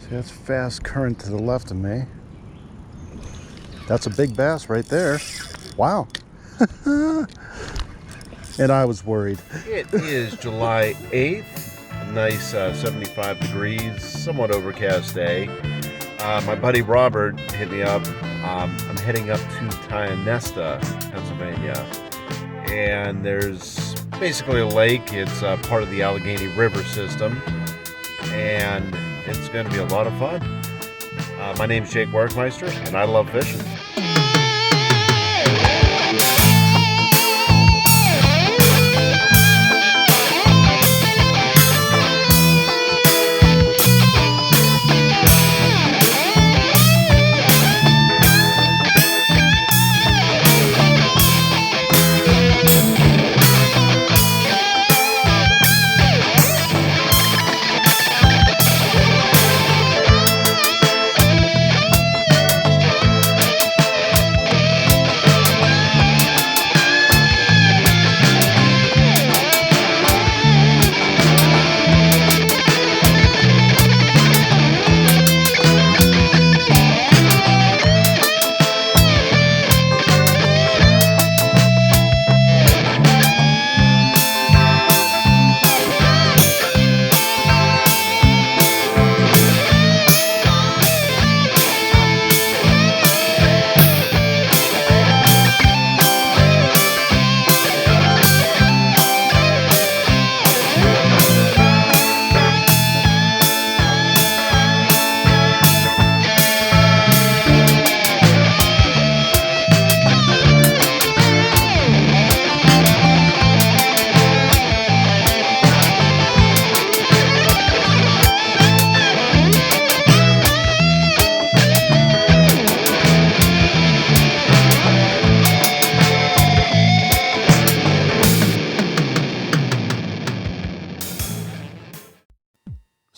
See, that's fast current to the left of me. That's a big bass right there. Wow. And I was worried. It is July 8th, nice 75 degrees, somewhat overcast day. My buddy Robert hit me up. I'm heading up to Tionesta, Pennsylvania. And there's basically a lake. It's part of the Allegheny River system. And it's going to be a lot of fun. My name's Jake Werkmeister, and I love fishing.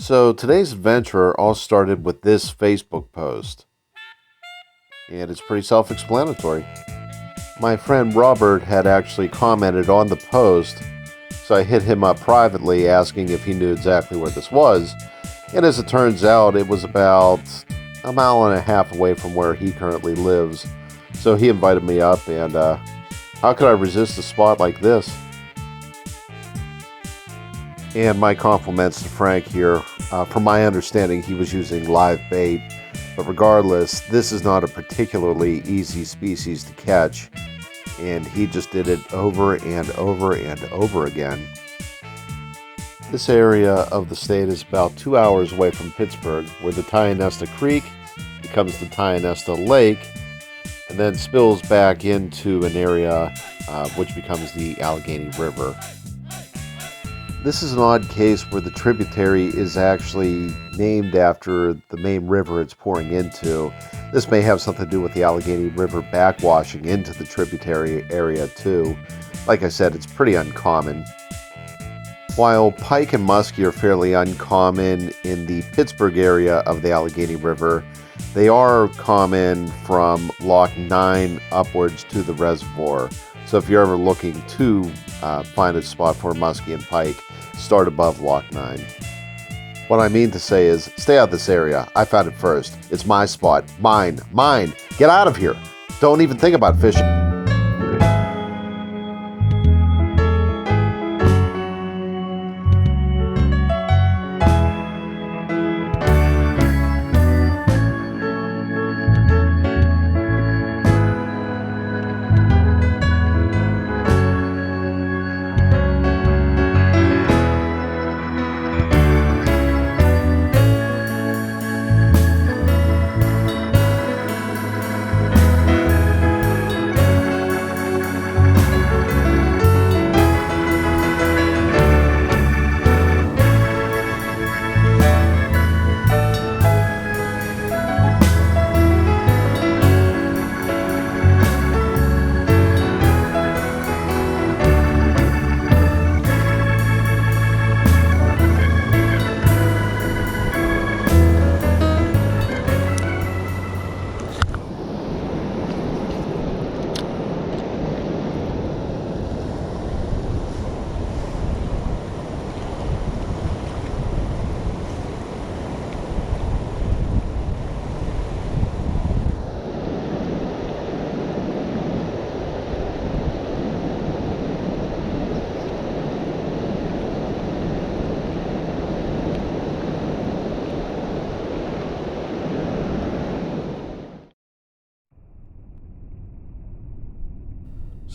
So today's adventure all started with this Facebook post, and it's pretty self-explanatory. My friend Robert had actually commented on the post, so I hit him up privately asking if he knew exactly where this was, and as it turns out, it was about a mile and a half away from where he currently lives. So he invited me up, and how could I resist a spot like this? And my compliments to Frank here. From my understanding, he was using live bait, but regardless, this is not a particularly easy species to catch, and he just did it over and over and over again. This area of the state is about 2 hours away from Pittsburgh, where the Tionesta Creek becomes the Tionesta Lake, and then spills back into an area which becomes the Allegheny River. This is an odd case where the tributary is actually named after the main river it's pouring into. This may have something to do with the Allegheny River backwashing into the tributary area too. Like I said, it's pretty uncommon. While pike and musky are fairly uncommon in the Pittsburgh area of the Allegheny River, they are common from Loch 9 upwards to the reservoir. So if you're ever looking to find a spot for musky and pike, start above Loch 9. What I mean to say is, stay out of this area. I found it first. It's my spot. Mine. Get out of here. Don't even think about fishing.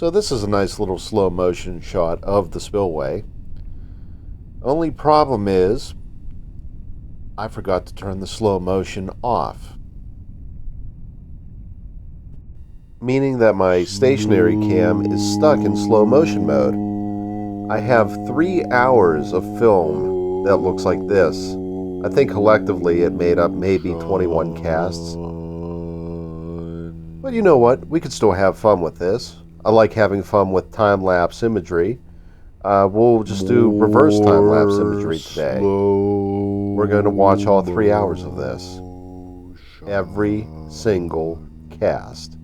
So this is a nice little slow motion shot of the spillway. Only problem is I forgot to turn the slow motion off, meaning that my stationary cam is stuck in slow motion mode. I have 3 hours of film that looks like this. I think collectively it made up maybe 21 casts. But you know what? We could still have fun with this. I like having fun with time-lapse imagery. We'll just do reverse time-lapse imagery today. We're going to watch all 3 hours of this. Every single cast.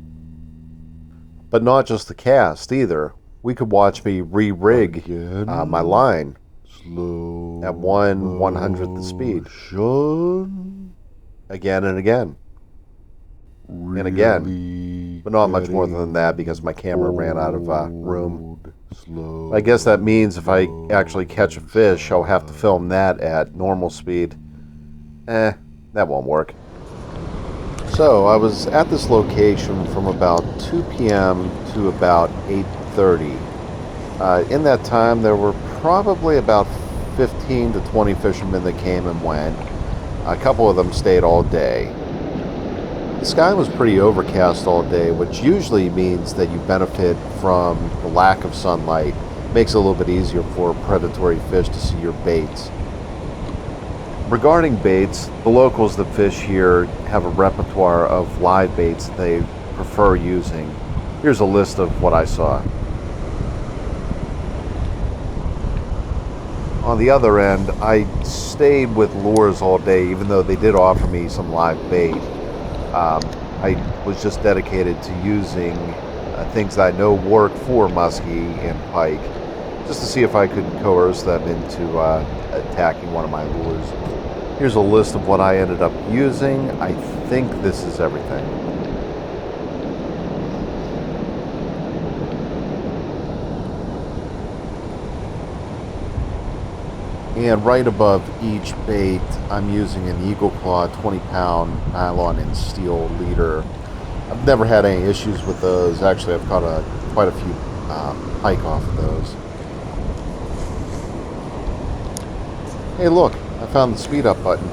But not just the cast either. We could watch me re-rig my line at 1/100th the speed. Again and again. And again. But not much more than that because my camera ran out of room. I guess that means if I actually catch a fish, I'll have to film that at normal speed. That won't work. So I was at this location from about 2 p.m. to about 8:30. In that time, there were probably about 15 to 20 fishermen that came and went. A couple of them stayed all day. The sky was pretty overcast all day, which usually means that you benefit from the lack of sunlight. Makes it a little bit easier for predatory fish to see your baits. Regarding baits, the locals that fish here have a repertoire of live baits that they prefer using. Here's a list of what I saw. On the other end, I stayed with lures all day, even though they did offer me some live bait. I was just dedicated to using things that I know work for musky and pike, just to see if I could coerce them into attacking one of my lures. Here's a list of what I ended up using. I think this is everything. And right above each bait, I'm using an Eagle Claw 20-pound nylon and steel leader. I've never had any issues with those. Actually, I've caught quite a few pike off of those. Hey, look, I found the speed up button.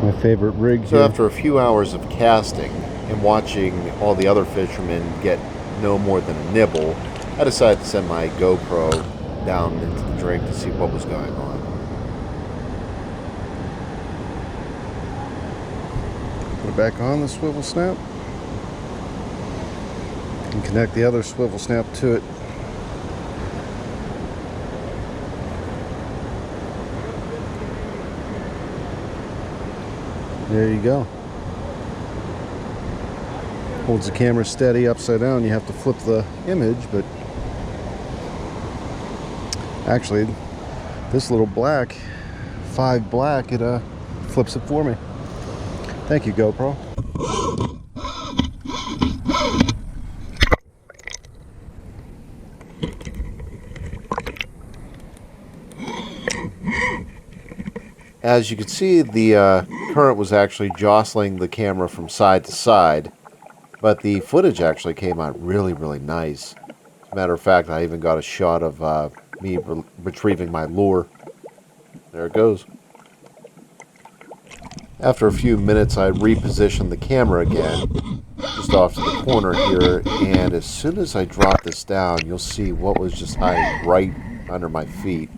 My favorite rig So here. after a few hours of casting and watching all the other fishermen get no more than a nibble, I decided to send my GoPro down into the drink to see what was going on. Put it back on the swivel snap. And connect the other swivel snap to it. There you go. Holds the camera steady upside down. You have to flip the image, but actually this little black 5 black, it flips it for me. Thank you, GoPro. As you can see, the current was actually jostling the camera from side to side, but the footage actually came out really, really nice. As a matter of fact, I even got a shot of me retrieving my lure. There it goes. After a few minutes, I repositioned the camera again, just off to the corner here, and as soon as I drop this down, you'll see what was just hiding right under my feet.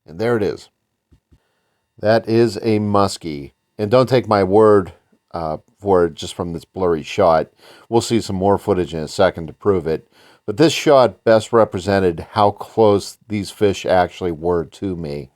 And there it is. That is a muskie. And don't take my word for it just from this blurry shot. We'll see some more footage in a second to prove it. But this shot best represented how close these fish actually were to me.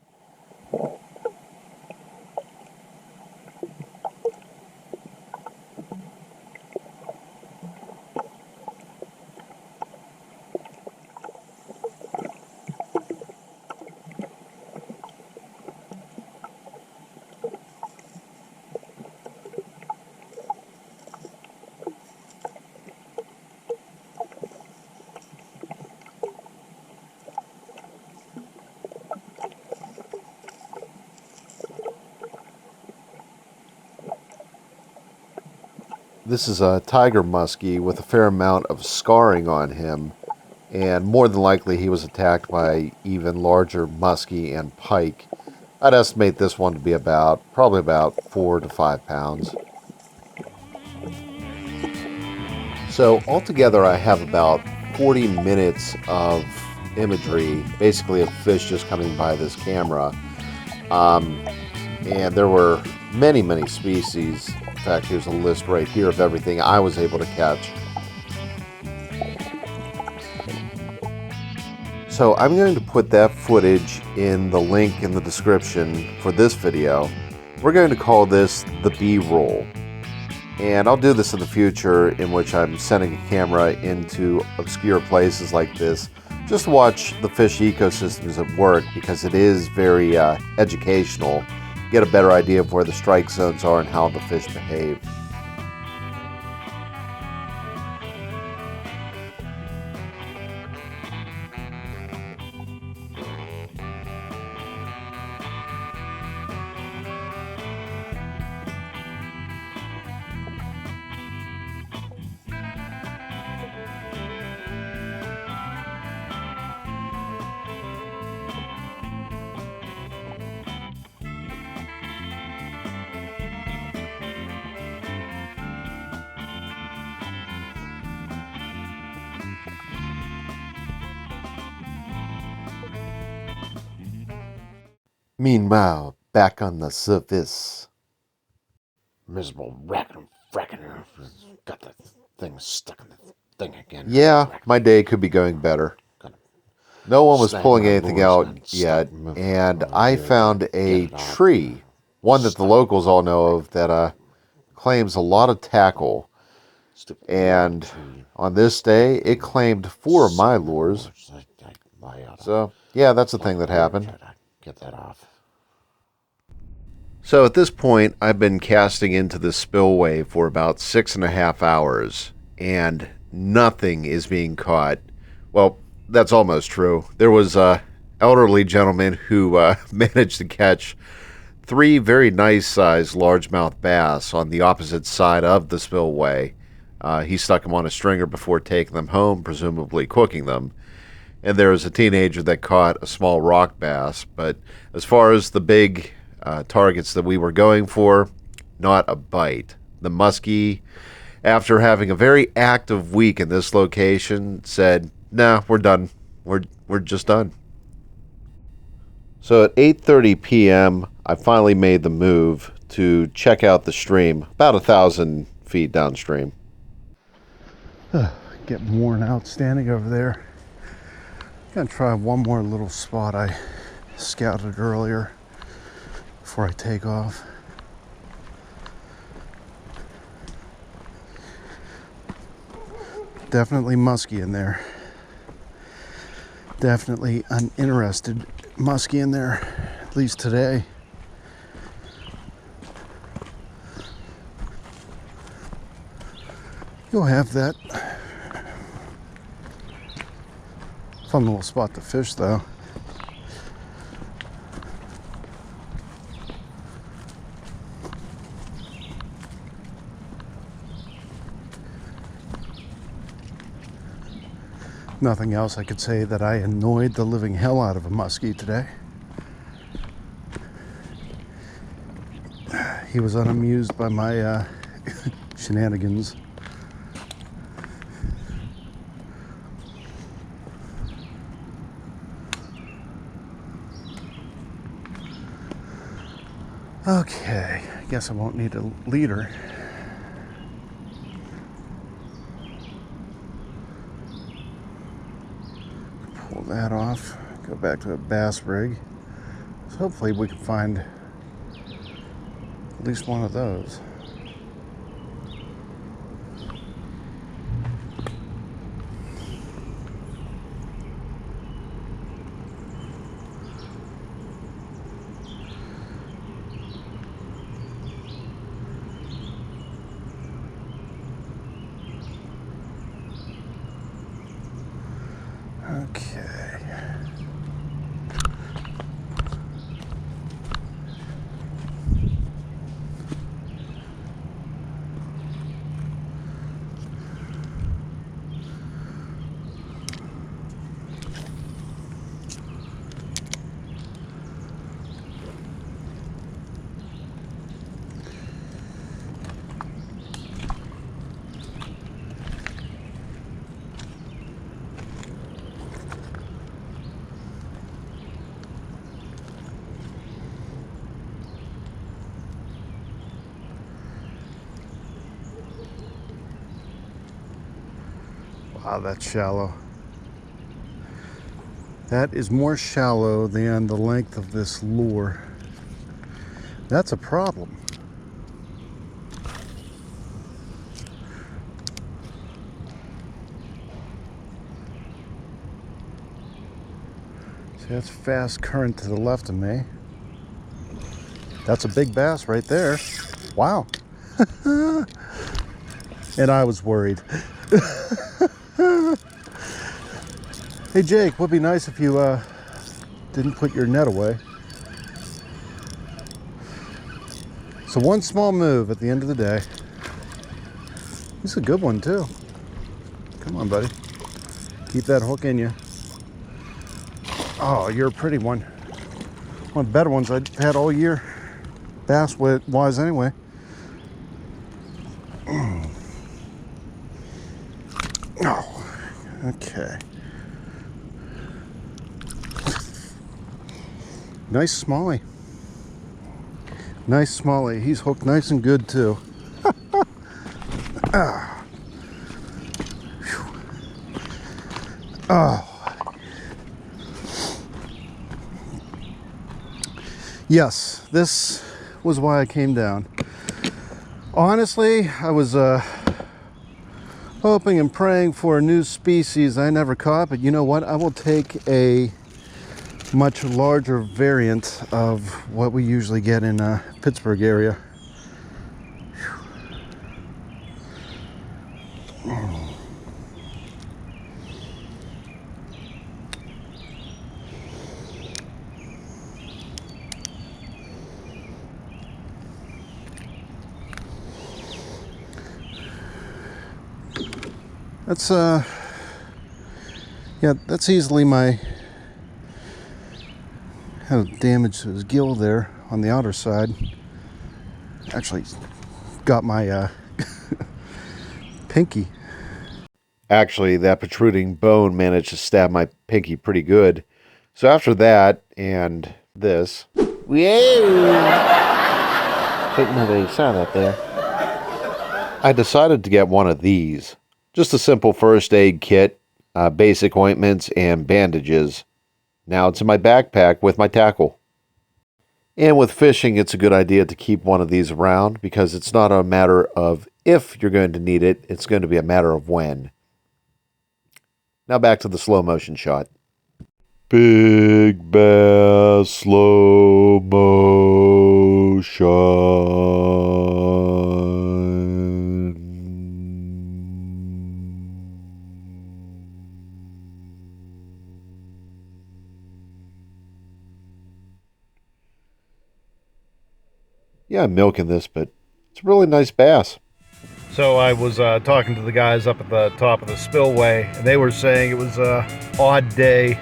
This is a tiger muskie with a fair amount of scarring on him, and more than likely he was attacked by even larger muskie and pike. I'd estimate this one to be probably about 4 to 5 pounds. So altogether I have about 40 minutes of imagery, basically of fish just coming by this camera. And there were many, many species. In fact, here's a list right here of everything I was able to catch. So I'm going to put that footage in the link in the description for this video. We're going to call this the B-roll. And I'll do this in the future, in which I'm sending a camera into obscure places like this, just to watch the fish ecosystems at work, because it is very educational. Get a better idea of where the strike zones are and how the fish behave. Meanwhile, back on the surface. Miserable racking, fracking, got the thing stuck in the thing again. Yeah, my day could be going better. No one was pulling anything out yet, and I found a tree, one that the locals all know of, that claims a lot of tackle. And on this day, it claimed 4 of my lures. So, yeah, that's the thing that happened. Get that off. So at this point, I've been casting into the spillway for about 6.5 hours, and nothing is being caught. Well, that's almost true. There was a elderly gentleman who managed to catch 3 very nice sized largemouth bass on the opposite side of the spillway. He stuck them on a stringer before taking them home, presumably cooking them. And there was a teenager that caught a small rock bass. But as far as the big targets that we were going for, not a bite. The muskie, after having a very active week in this location, said, "Nah, we're done. We're just done." So at 8:30 p.m., I finally made the move to check out the stream, about 1,000 feet downstream. Getting worn out standing over there. Gonna try one more little spot I scouted earlier before I take off. Definitely musky in there. Definitely uninterested musky in there, at least today. You'll have that. Fun little spot to fish, though. Nothing else I could say that I annoyed the living hell out of a muskie today. He was unamused by my shenanigans. Okay, I guess I won't need a leader. Pull that off, go back to a bass rig. So hopefully we can find at least one of those. Okay. Ah, that's shallow. That is more shallow than the length of this lure. That's a problem. See, that's fast current to the left of me. That's a big bass right there. Wow. And I was worried. Hey Jake, would be nice if you didn't put your net away. So one small move at the end of the day. This is a good one too. Come on, buddy. Keep that hook in you. Oh, you're a pretty one. One of the better ones I've had all year. Bass wise anyway. Oh, okay. Nice smallie. Nice smallie. He's hooked nice and good too. Ah. Oh. Yes, this was why I came down. Honestly, I was hoping and praying for a new species I never caught, but you know what? I will take a much larger variant of what we usually get in Pittsburgh area. That's yeah, that's easily my had a damage to his gill there on the outer side. Actually got my pinky. Actually, that protruding bone managed to stab my pinky pretty good. So after that and this, Whoa! Hope nobody saw that there. I decided to get one of these. Just a simple first aid kit, basic ointments, and bandages. Now it's in my backpack with my tackle. And with fishing, it's a good idea to keep one of these around because it's not a matter of if you're going to need it, it's going to be a matter of when. Now back to the slow motion shot. Big bass slow motion. Yeah, I'm milking this, but it's a really nice bass. So I was talking to the guys up at the top of the spillway, and they were saying it was a odd day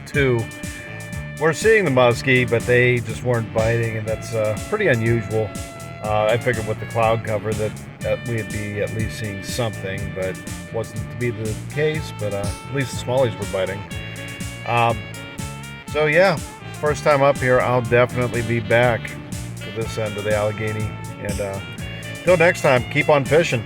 too. We're seeing the musky, but they just weren't biting, and that's pretty unusual. I figured with the cloud cover that we'd be at least seeing something, but wasn't to be the case. But at least the smallies were biting. So yeah, first time up here, I'll definitely be back to this end of the Allegheny. And until next time, keep on fishing.